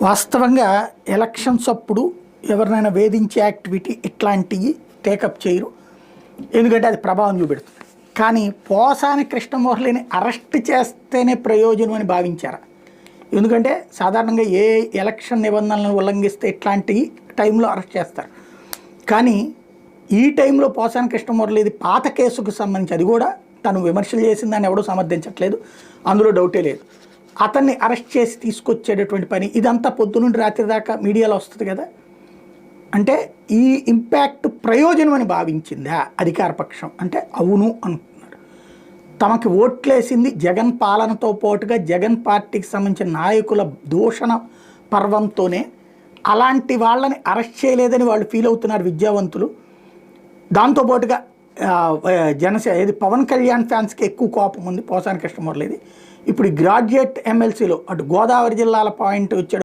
వాస్తవంగా ఎలక్షన్స్ అప్పుడు ఎవరినైనా వేధించే యాక్టివిటీ ఇట్లాంటివి టేకప్ చేయరు, ఎందుకంటే అది ప్రభావం చూపెడుతుంది. కానీ పోసాని కృష్ణమురళిని అరెస్ట్ చేస్తేనే ప్రయోజనం అని భావించారా? ఎందుకంటే సాధారణంగా ఏ ఎలక్షన్ నిబంధనలను ఉల్లంఘిస్తే ఇట్లాంటి టైంలో అరెస్ట్ చేస్తారు. కానీ ఈ టైంలో పోసాని కృష్ణమురళిది పాత కేసుకు సంబంధించి, అది కూడా తను విమర్శలు చేసిందని ఎవడూ సమర్థించట్లేదు, అందులో డౌటే లేదు. అతన్ని అరెస్ట్ చేసి తీసుకొచ్చేటటువంటి పని ఇదంతా పొద్దునుండి రాత్రి దాకా మీడియాలో వస్తుంది కదా. అంటే ఈ ఇంపాక్ట్ ప్రయోజనం అని భావించిందా అధికార పక్షం? అంటే అవును అంటున్నారు. తమకి ఓట్లేసింది జగన్ పాలనతో పాటుగా జగన్ పార్టీకి సంబంధించిన నాయకుల దూషణ పర్వంతోనే. అలాంటి వాళ్ళని అరెస్ట్ చేయలేదని వాళ్ళు ఫీల్ అవుతున్నారు విద్యావంతులు. దాంతోపాటుగా ఏది పవన్ కళ్యాణ్ ఫ్యాన్స్కి ఎక్కువ కోపం ఉంది పోసాని కృష్ణమురళిది. ఇప్పుడు ఈ గ్రాడ్యుయేట్ ఎమ్మెల్సీలో అటు గోదావరి జిల్లాల పాయింట్ వచ్చాడు.